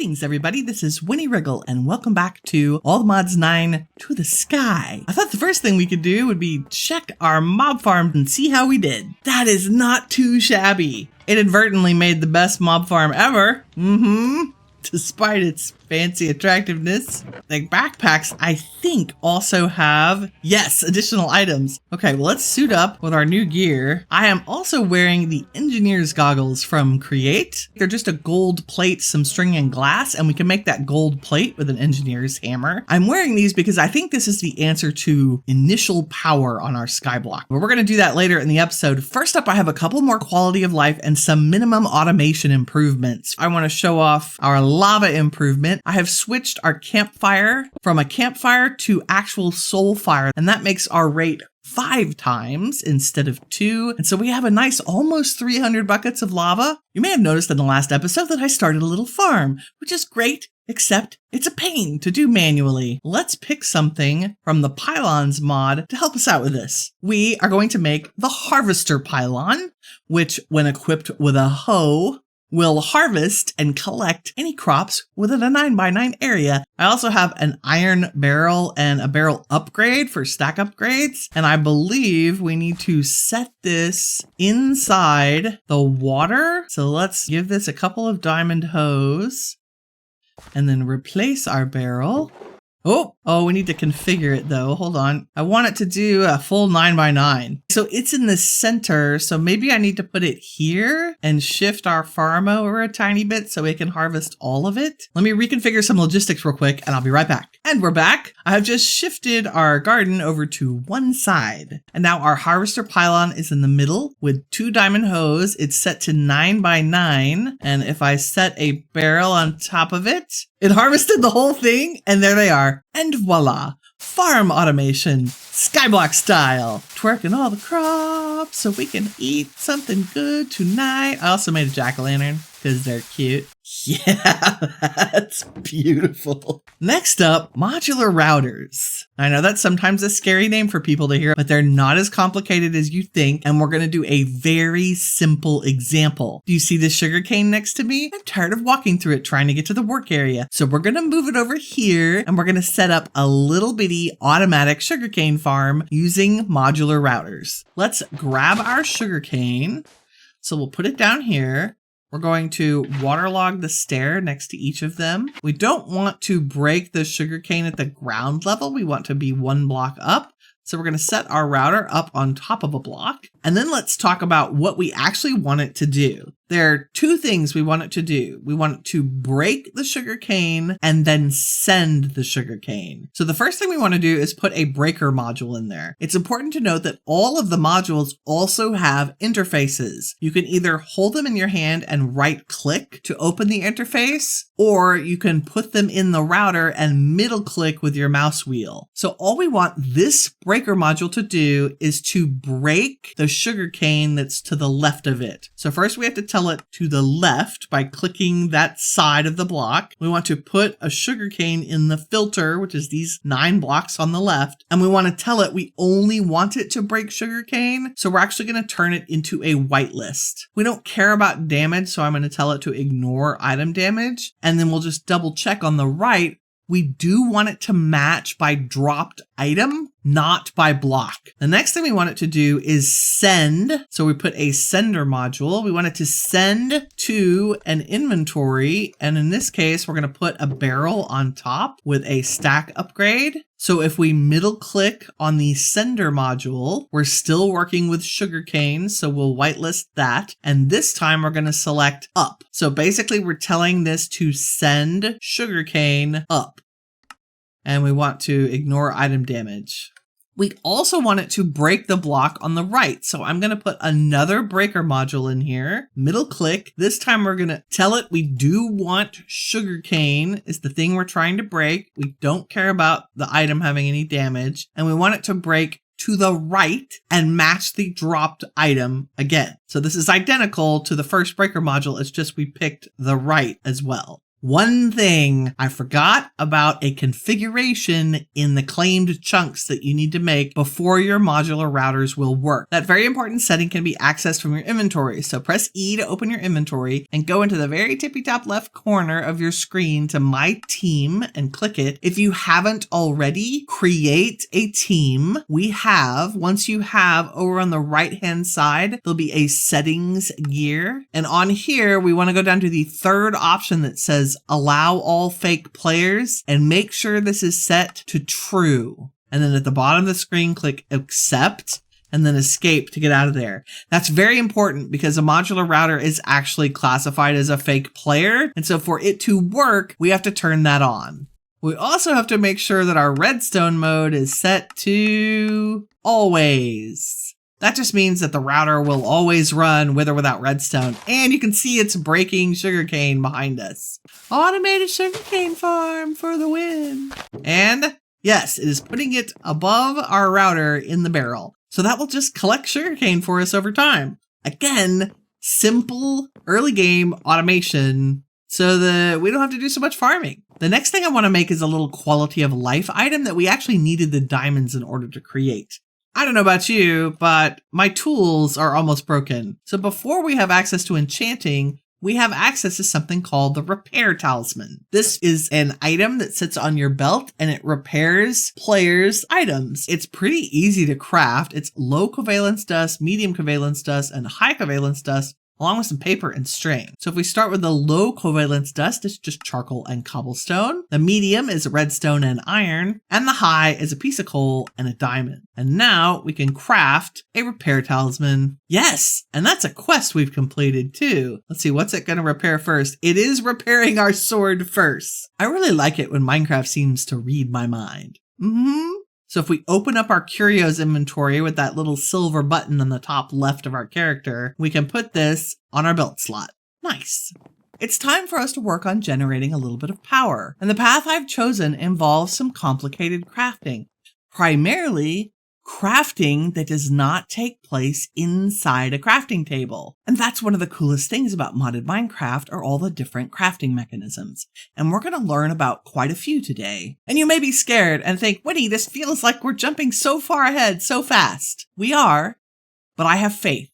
Greetings, everybody. This is Winnie Wriggle, and welcome back to All the Mods 9 To the Sky. I thought the first thing we could do would be check our mob farm and see how we did. That is not too shabby. It inadvertently made the best mob farm ever. Despite its fancy attractiveness. The backpacks, I think, also have, yes, additional items. Okay, well, let's suit up with our new gear. I am also wearing the engineer's goggles from Create. They're just a gold plate, some string and glass, and we can make that gold plate with an engineer's hammer. I'm wearing these because I think this is the answer to initial power on our Skyblock. But we're going to do that later in the episode. First up, I have a couple more quality of life and some minimum automation improvements. I want to show off our lava improvement. I have switched our campfire from a campfire to actual soul fire, and that makes our rate 5 times instead of 2. And so we have a nice almost 300 buckets of lava. You may have noticed in the last episode that I started a little farm, which is great, except it's a pain to do manually. Let's pick something from the pylons mod to help us out with this. We are going to make the harvester pylon, which when equipped with a hoe, will harvest and collect any crops within a 9x9 area. I also have an iron barrel and a barrel upgrade for stack upgrades. And I believe we need to set this inside the water. So let's give this a couple of diamond hoes and then replace our barrel. Oh, we need to configure it though. Hold on. I want it to do a full 9x9. So it's in the center. So maybe I need to put it here and shift our farm over a tiny bit so we can harvest all of it. Let me reconfigure some logistics real quick and I'll be right back. And we're back. I have just shifted our garden over to one side. And now our harvester pylon is in the middle with 2 diamond hoes. It's set to 9x9. And if I set a barrel on top of it, it harvested the whole thing. And there they are. And voila, farm automation, Skyblock style. Twerking all the crops so we can eat something good tonight. I also made a jack-o'-lantern because they're cute. Yeah, that's beautiful. Next up, modular routers. I know that's sometimes a scary name for people to hear, but they're not as complicated as you think, and we're going to do a very simple example. Do you see this sugarcane next to me? I'm tired of walking through it trying to get to the work area. So we're going to move it over here, and we're going to set up a little bitty automatic sugarcane farm using modular routers. Let's grab our sugarcane. So we'll put it down here. We're going to waterlog the stair next to each of them. We don't want to break the sugarcane at the ground level. We want to be 1 block up. So we're going to set our router up on top of a block. And then let's talk about what we actually want it to do. There are 2 things we want it to do. We want it to break the sugarcane and then send the sugarcane. So the first thing we want to do is put a breaker module in there. It's important to note that all of the modules also have interfaces. You can either hold them in your hand and right click to open the interface, or you can put them in the router and middle click with your mouse wheel. So all we want this breaker module to do is to break the sugarcane that's to the left of it. So first we have to tell it to the left by clicking that side of the block. We want to put a sugarcane in the filter, which is these 9 blocks on the left. And we want to tell it we only want it to break sugarcane. So we're actually going to turn it into a whitelist. We don't care about damage, so I'm going to tell it to ignore item damage. And then we'll just double check on the right. We do want it to match by dropped item, not by block. The next thing we want it to do is send. So we put a sender module. We want it to send to an inventory. And in this case, we're going to put a barrel on top with a stack upgrade. So if we middle click on the sender module, we're still working with sugarcane. So we'll whitelist that. And this time we're going to select up. So basically we're telling this to send sugarcane up. And we want to ignore item damage. We also want it to break the block on the right. So I'm going to put another breaker module in here, middle click. This time we're going to tell it we do want sugarcane is the thing we're trying to break. We don't care about the item having any damage. And we want it to break to the right and match the dropped item again. So this is identical to the first breaker module. It's just we picked the right as well. One thing I forgot about: a configuration in the claimed chunks that you need to make before your modular routers will work. That very important setting can be accessed from your inventory. So press E to open your inventory and go into the very tippy top left corner of your screen to My Team and click it. If you haven't already, create a team. Once you have, over on the right hand side, there'll be a settings gear. And on here, we want to go down to the third option that says allow all fake players and make sure this is set to true. And then at the bottom of the screen, click accept and then escape to get out of there. That's very important because a modular router is actually classified as a fake player. And so for it to work, we have to turn that on. We also have to make sure that our redstone mode is set to always. That just means that the router will always run with or without redstone. And you can see it's breaking sugarcane behind us. Automated sugarcane farm for the win. And yes, it is putting it above our router in the barrel. So that will just collect sugarcane for us over time. Again, simple early game automation so that we don't have to do so much farming. The next thing I want to make is a little quality of life item that we actually needed the diamonds in order to create. I don't know about you, but my tools are almost broken. So before we have access to enchanting, we have access to something called the repair talisman. This is an item that sits on your belt and it repairs players' items. It's pretty easy to craft. It's low covalence dust, medium covalence dust, and high covalence dust, along with some paper and string. So if we start with the low covalence dust, it's just charcoal and cobblestone. The medium is redstone and iron, and the high is a piece of coal and a diamond. And now we can craft a repair talisman. Yes, and that's a quest we've completed too. Let's see, what's it gonna repair first? It is repairing our sword first. I really like it when Minecraft seems to read my mind. So if we open up our curios inventory with that little silver button on the top left of our character, we can put this on our belt slot. Nice. It's time for us to work on generating a little bit of power. And the path I've chosen involves some complicated crafting. Primarily, crafting that does not take place inside a crafting table. And that's one of the coolest things about modded Minecraft are all the different crafting mechanisms. And we're going to learn about quite a few today. And you may be scared and think, Winnie, this feels like we're jumping so far ahead so fast. We are, but I have faith.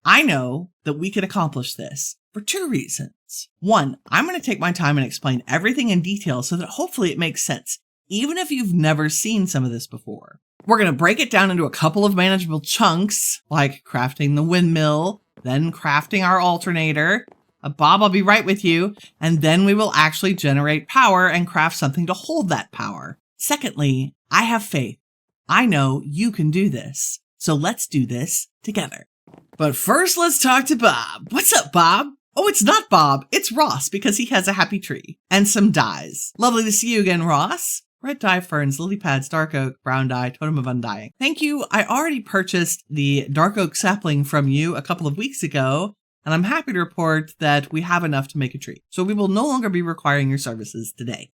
I know that we can accomplish this for two reasons. One, I'm going to take my time and explain everything in detail so that hopefully it makes sense, even if you've never seen some of this before. We're going to break it down into a couple of manageable chunks, like crafting the windmill, then crafting our alternator. Bob, I'll be right with you. And then we will actually generate power and craft something to hold that power. Secondly, I have faith. I know you can do this. So let's do this together. But first, let's talk to Bob. What's up, Bob? Oh, it's not Bob. It's Ross because he has a happy tree and some dyes. Lovely to see you again, Ross. Red dye ferns, lily pads, dark oak, brown dye, totem of undying. Thank you. I already purchased the dark oak sapling from you a couple of weeks ago, and I'm happy to report that we have enough to make a tree. So we will no longer be requiring your services today.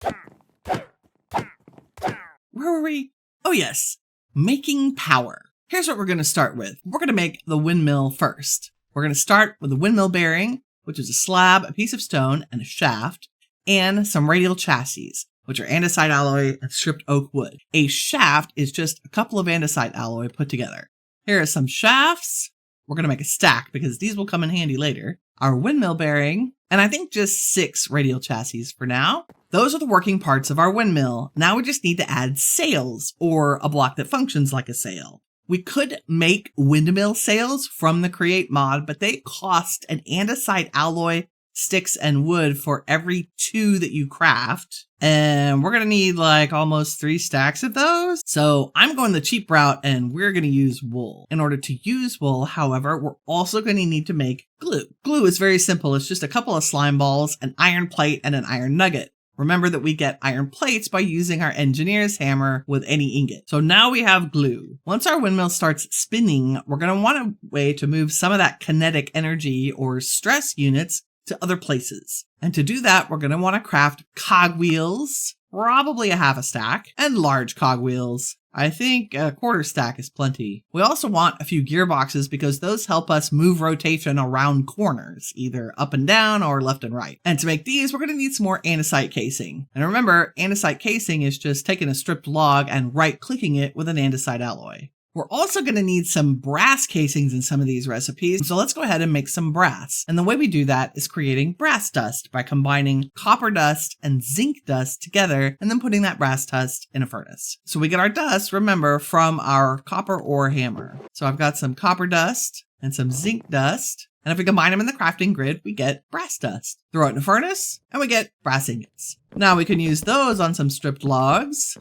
Where were we? Oh yes, making power. Here's what we're going to start with. We're going to make the windmill first. We're going to start with the windmill bearing, which is a slab, a piece of stone, and a shaft, and some radial chassis, which are andesite alloy and stripped oak wood. A shaft is just a couple of andesite alloy put together. Here are some shafts. We're going to make a stack because these will come in handy later. Our windmill bearing, and I think just 6 radial chassis for now. Those are the working parts of our windmill. Now we just need to add sails, or a block that functions like a sail. We could make windmill sails from the Create mod, but they cost an andesite alloy, sticks, and wood for every 2 that you craft. And we're going to need like almost 3 stacks of those. So I'm going the cheap route and we're going to use wool. In order to use wool, however, we're also going to need to make glue. Glue is very simple. It's just a couple of slime balls, an iron plate, and an iron nugget. Remember that we get iron plates by using our engineer's hammer with any ingot. So now we have glue. Once our windmill starts spinning, we're going to want a way to move some of that kinetic energy or stress units to other places. And to do that, we're going to want to craft cogwheels, probably a half a stack, and large cogwheels. I think a quarter stack is plenty. We also want a few gearboxes because those help us move rotation around corners, either up and down or left and right. And to make these, we're going to need some more andesite casing. And remember, andesite casing is just taking a stripped log and right-clicking it with an andesite alloy. We're also going to need some brass casings in some of these recipes, so let's go ahead and make some brass. And the way we do that is creating brass dust by combining copper dust and zinc dust together and then putting that brass dust in a furnace. So we get our dust, remember, from our copper ore hammer. So I've got some copper dust and some zinc dust, and if we combine them in the crafting grid, we get brass dust. Throw it in a furnace, and we get brass ingots. Now we can use those on some stripped logs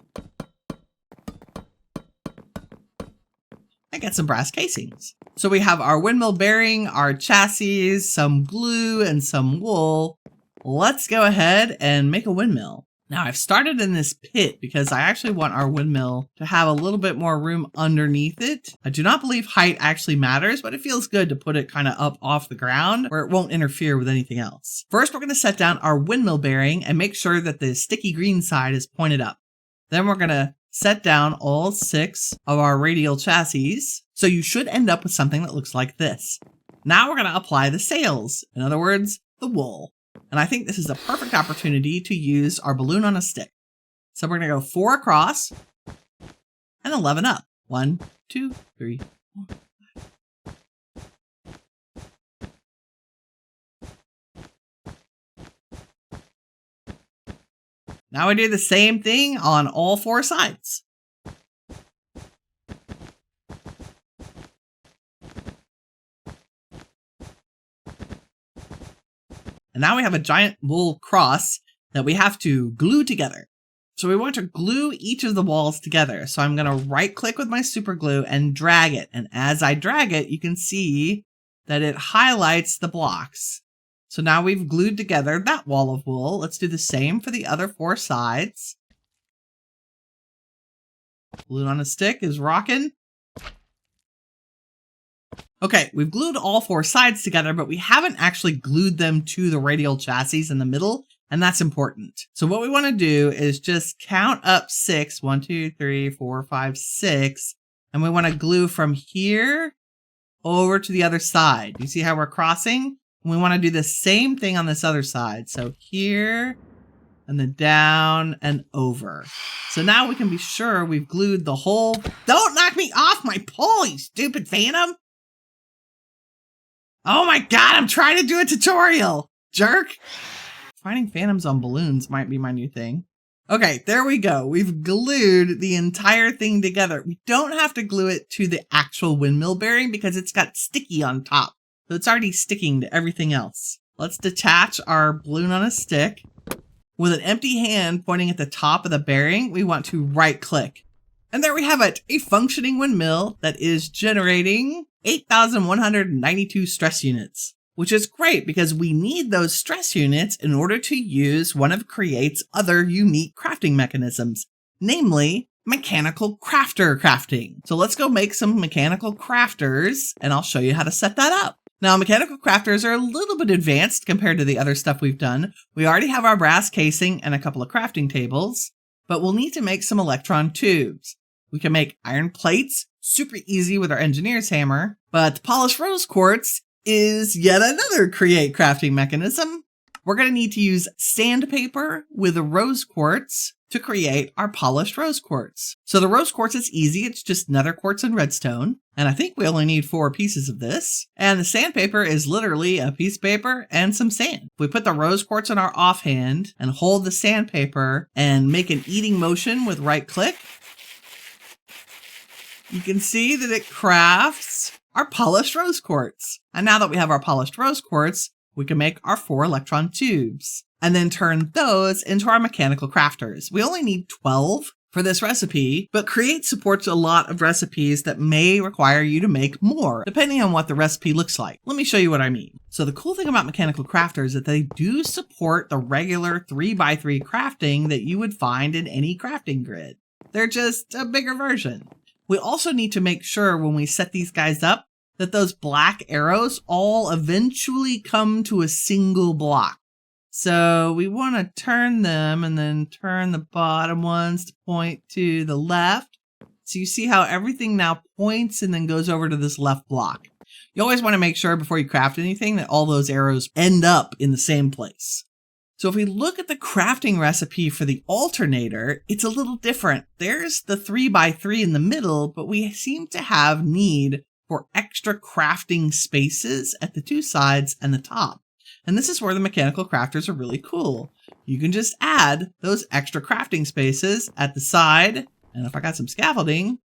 and get some brass casings. So we have our windmill bearing, our chassis, some glue, and some wool. Let's go ahead and make a windmill. Now I've started in this pit because I actually want our windmill to have a little bit more room underneath it. I do not believe height actually matters, but it feels good to put it kind of up off the ground where it won't interfere with anything else. First, we're going to set down our windmill bearing and make sure that the sticky green side is pointed up. Then we're going to set down all 6 of our radial chassis. So you should end up with something that looks like this. Now we're going to apply the sails. In other words, the wool. And I think this is a perfect opportunity to use our balloon on a stick. So we're going to go 4 across and 11 up. 1, 2, 3, 4. Now we do the same thing on all 4 sides. And now we have a giant wool cross that we have to glue together. So we want to glue each of the walls together. So I'm going to right click with my super glue and drag it. And as I drag it, you can see that it highlights the blocks. So now we've glued together that wall of wool. Let's do the same for the other 4 sides. Balloon on a stick is rocking. Okay, we've glued all 4 sides together, but we haven't actually glued them to the radial chassis in the middle, and that's important. So what we want to do is just count up 6, 1, 2, 3, 4, 5, 6, and we want to glue from here over to the other side. You see how we're crossing? We want to do the same thing on this other side. So here, and then down and over. So now we can be sure we've glued the whole... Don't knock me off my pole, you stupid phantom! Oh my god, I'm trying to do a tutorial, jerk! Finding phantoms on balloons might be my new thing. Okay, there we go. We've glued the entire thing together. We don't have to glue it to the actual windmill bearing because it's got sticky on top. So it's already sticking to everything else. Let's detach our balloon on a stick. With an empty hand pointing at the top of the bearing, we want to right click. And there we have it, a functioning windmill that is generating 8,192 stress units. Which is great because we need those stress units in order to use one of Create's other unique crafting mechanisms, namely mechanical crafter crafting. So let's go make some mechanical crafters and I'll show you how to set that up. Now, mechanical crafters are a little bit advanced compared to the other stuff we've done. We already have our brass casing and a couple of crafting tables, but we'll need to make some electron tubes. We can make iron plates, super easy with our engineer's hammer, but polished rose quartz is yet another Create crafting mechanism. We're going to need to use sandpaper with a rose quartz to create our polished rose quartz. So the rose quartz is easy. It's just nether quartz and redstone. And I think we only need 4 pieces of this. And the sandpaper is literally a piece of paper and some sand. If we put the rose quartz in our offhand and hold the sandpaper and make an eating motion with right click, you can see that it crafts our polished rose quartz. And now that we have our polished rose quartz, we can make our 4 electron tubes and then turn those into our mechanical crafters. We only need 12 for this recipe, but Create supports a lot of recipes that may require you to make more, depending on what the recipe looks like. Let me show you what I mean. So the cool thing about mechanical crafters is that they do support the regular 3x3 crafting that you would find in any crafting grid. They're just a bigger version. We also need to make sure when we set these guys up that those black arrows all eventually come to a single block. So we want to turn them and then turn the bottom ones to point to the left. So you see how everything now points and then goes over to this left block. You always want to make sure before you craft anything that all those arrows end up in the same place. So if we look at the crafting recipe for the alternator, it's a little different. There's the 3x3 in the middle, but we seem to have need for extra crafting spaces at the two sides and the top. And this is where the mechanical crafters are really cool. You can just add those extra crafting spaces at the side, and if I got some scaffolding,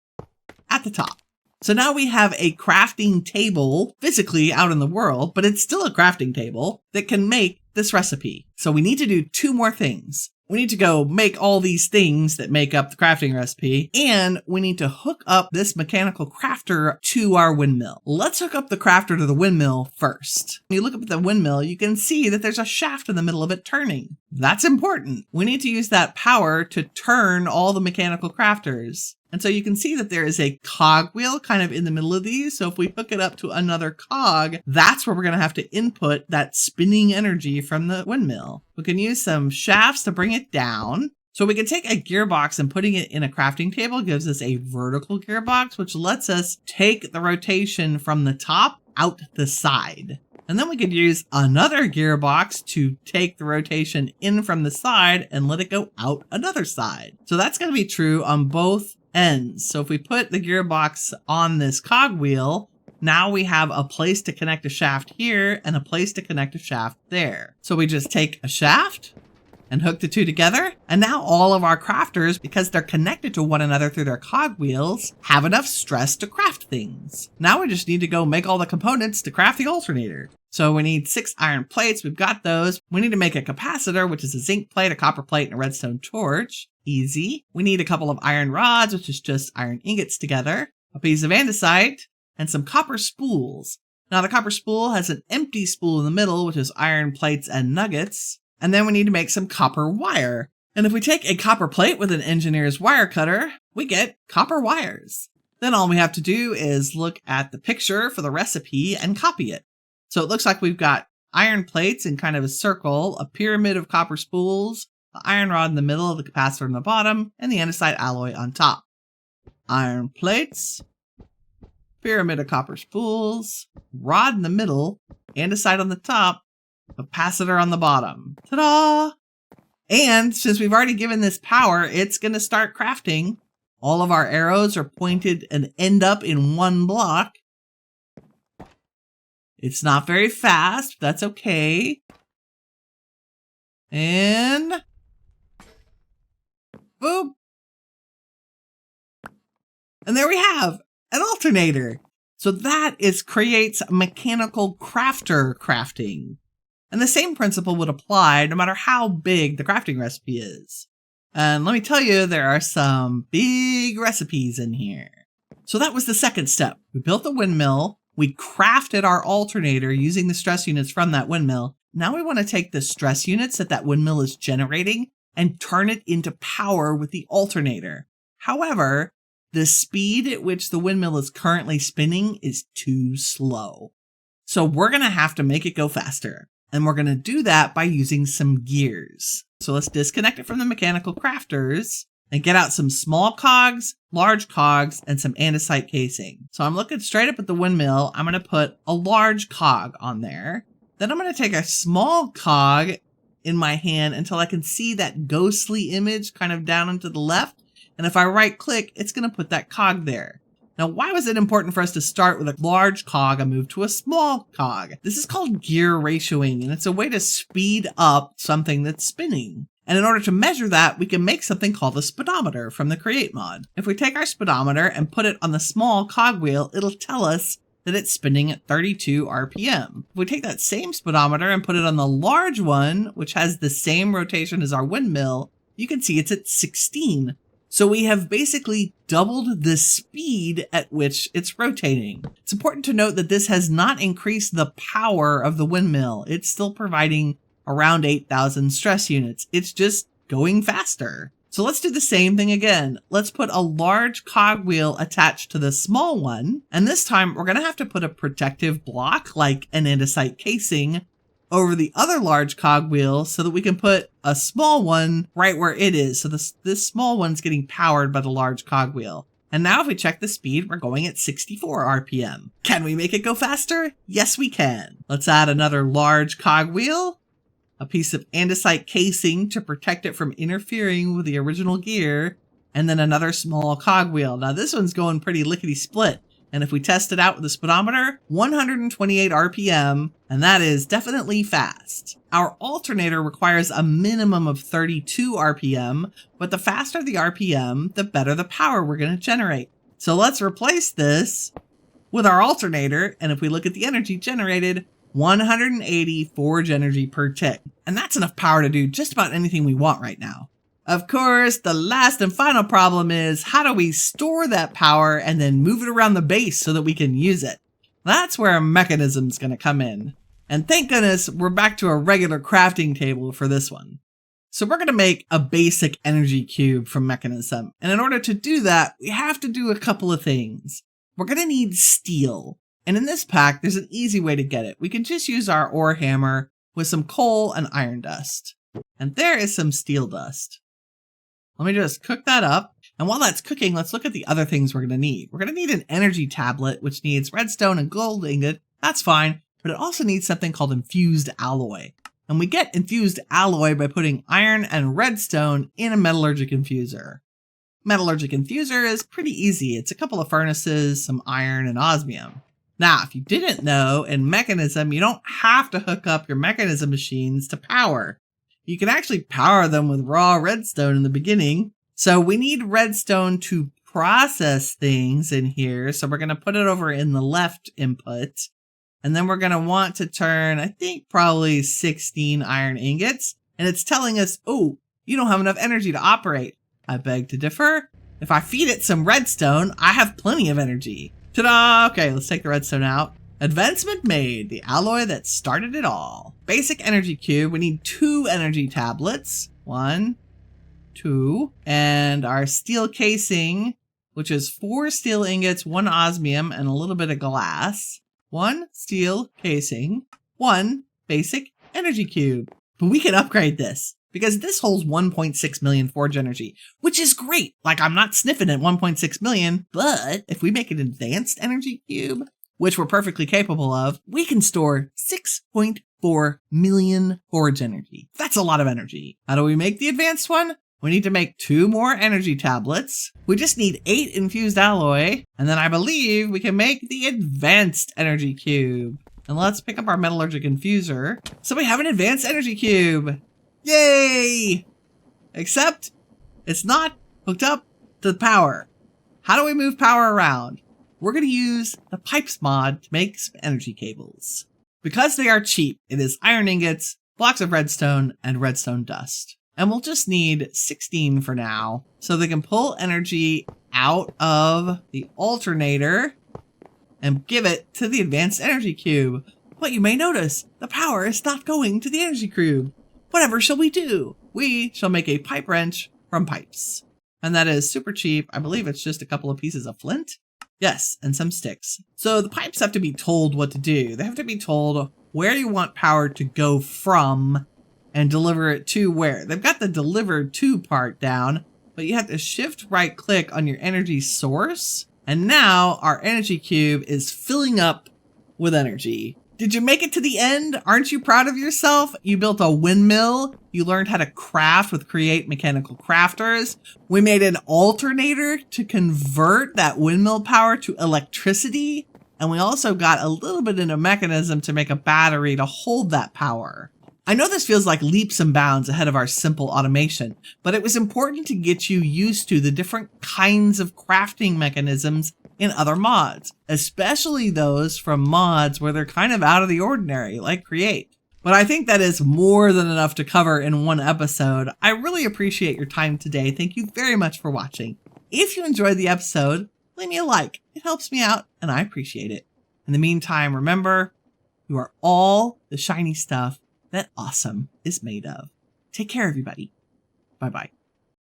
at the top. So now we have a crafting table physically out in the world, but it's still a crafting table that can make this recipe. So we need to do two more things. We need to go make all these things that make up the crafting recipe, and we need to hook up this mechanical crafter to our windmill. Let's hook up the crafter to the windmill first. When you look up at the windmill, you can see that there's a shaft in the middle of it turning. That's important. We need to use that power to turn all the mechanical crafters. And so you can see that there is a cogwheel kind of in the middle of these. So if we hook it up to another cog, that's where we're going to have to input that spinning energy from the windmill. We can use some shafts to bring it down. So we can take a gearbox and putting it in a crafting table gives us a vertical gearbox, which lets us take the rotation from the top out the side. And then we could use another gearbox to take the rotation in from the side and let it go out another side. So that's going to be true on both ends. So if we put the gearbox on this cogwheel, now we have a place to connect a shaft here and a place to connect a shaft there. So we just take a shaft and hook the two together. And now all of our crafters, because they're connected to one another through their cogwheels, have enough stress to craft things. Now we just need to go make all the components to craft the alternator. So we need 6 iron plates. We've got those. We need to make a capacitor, which is a zinc plate, a copper plate, and a redstone torch. Easy. We need a couple of iron rods, which is just iron ingots together, a piece of andesite, and some copper spools. Now the copper spool has an empty spool in the middle, which is iron plates and nuggets. And then we need to make some copper wire. And if we take a copper plate with an engineer's wire cutter, we get copper wires. Then all we have to do is look at the picture for the recipe and copy it. So it looks like we've got iron plates in kind of a circle, a pyramid of copper spools, the iron rod in the middle, the capacitor in the bottom, and the andesite alloy on top. Iron plates, pyramid of copper spools, rod in the middle, andesite on the top, capacitor on the bottom. Ta-da! And since we've already given this power, it's going to start crafting. All of our arrows are pointed and end up in one block. It's not very fast, but that's okay. And boom. And there we have an alternator. So that creates mechanical crafter crafting. And the same principle would apply no matter how big the crafting recipe is. And let me tell you, there are some big recipes in here. So that was the second step. We built the windmill. We crafted our alternator using the stress units from that windmill. Now we want to take the stress units that windmill is generating and turn it into power with the alternator. However, the speed at which the windmill is currently spinning is too slow. So we're going to have to make it go faster. And we're going to do that by using some gears. So let's disconnect it from the mechanical crafters and get out some small cogs, large cogs, and some andesite casing. So I'm looking straight up at the windmill. I'm going to put a large cog on there. Then I'm going to take a small cog in my hand until I can see that ghostly image kind of down and to the left. And if I right click, it's going to put that cog there. Now, why was it important for us to start with a large cog and move to a small cog? This is called gear ratioing, and it's a way to speed up something that's spinning. And in order to measure that, we can make something called a speedometer from the Create mod. If we take our speedometer and put it on the small cogwheel, it'll tell us that it's spinning at 32 RPM. If we take that same speedometer and put it on the large one, which has the same rotation as our windmill, you can see it's at 16. So we have basically doubled the speed at which it's rotating. It's important to note that this has not increased the power of the windmill. It's still providing around 8,000 stress units. It's just going faster. So let's do the same thing again. Let's put a large cogwheel attached to the small one. And this time we're going to have to put a protective block like an andesite casing over the other large cogwheel so that we can put a small one right where it is. So this small one's getting powered by the large cogwheel. And now if we check the speed, we're going at 64 RPM. Can we make it go faster? Yes, we can. Let's add another large cogwheel, a piece of andesite casing to protect it from interfering with the original gear, and then another small cogwheel. Now this one's going pretty lickety-split. And if we test it out with the speedometer, 128 RPM, and that is definitely fast. Our alternator requires a minimum of 32 RPM, but the faster the RPM, the better the power we're going to generate. So let's replace this with our alternator, and if we look at the energy generated, 180 forge energy per tick. And that's enough power to do just about anything we want right now. Of course, the last and final problem is how do we store that power and then move it around the base so that we can use it? That's where Mekanism's going to come in. And thank goodness we're back to a regular crafting table for this one. So we're going to make a basic energy cube from Mekanism. And in order to do that, we have to do a couple of things. We're going to need steel. And in this pack, there's an easy way to get it. We can just use our ore hammer with some coal and iron dust. And there is some steel dust. Let me just cook that up. And while that's cooking, let's look at the other things we're going to need. We're going to need an energy tablet, which needs redstone and gold ingot. That's fine. But it also needs something called infused alloy. And we get infused alloy by putting iron and redstone in a metallurgic infuser. Metallurgic infuser is pretty easy. It's a couple of furnaces, some iron, and osmium. Now, if you didn't know, in Mekanism, you don't have to hook up your Mekanism machines to power. You can actually power them with raw redstone in the beginning. So we need redstone to process things in here. So we're going to put it over in the left input. And then we're going to want to turn, I think, probably 16 iron ingots. And it's telling us, oh, you don't have enough energy to operate. I beg to differ. If I feed it some redstone, I have plenty of energy. Ta-da! Okay, let's take the redstone out. Advancement made, the alloy that started it all. Basic energy cube, we need 2 energy tablets. 1, 2, and our steel casing, which is 4 steel ingots, 1 osmium, and a little bit of glass. 1 steel casing, 1 basic energy cube. But we can upgrade this, because this holds 1.6 million forge energy, which is great. Like, I'm not sniffing at 1.6 million, but if we make an advanced energy cube, which we're perfectly capable of, we can store 6.4 million forge energy. That's a lot of energy. How do we make the advanced one? We need to make 2 more energy tablets. We just need 8 infused alloy. And then I believe we can make the advanced energy cube. And let's pick up our metallurgic infuser. So we have an advanced energy cube. Yay! Except it's not hooked up to the power. How do we move power around? We're going to use the pipes mod to make some energy cables. Because they are cheap, it is iron ingots, blocks of redstone, and redstone dust. And we'll just need 16 for now, so they can pull energy out of the alternator and give it to the advanced energy cube. But you may notice, the power is not going to the energy cube. Whatever shall we do? We shall make a pipe wrench from pipes. And that is super cheap. I believe it's just a couple of pieces of flint. Yes, and some sticks. So the pipes have to be told what to do. They have to be told where you want power to go from and deliver it to where. They've got the deliver to part down, but you have to shift right click on your energy source. And now our energy cube is filling up with energy. Did you make it to the end? Aren't you proud of yourself? You built a windmill. You learned how to craft with Create Mechanical Crafters. We made an alternator to convert that windmill power to electricity. And we also got a little bit into Mekanism to make a battery to hold that power. I know this feels like leaps and bounds ahead of our simple automation, but it was important to get you used to the different kinds of crafting mechanisms in other mods, especially those from mods where they're kind of out of the ordinary, like Create. But I think that is more than enough to cover in one episode. I really appreciate your time today. Thank you very much for watching. If you enjoyed the episode, leave me a like. It helps me out, and I appreciate it. In the meantime, remember, you are all the shiny stuff that awesome is made of. Take care, everybody. Bye-bye.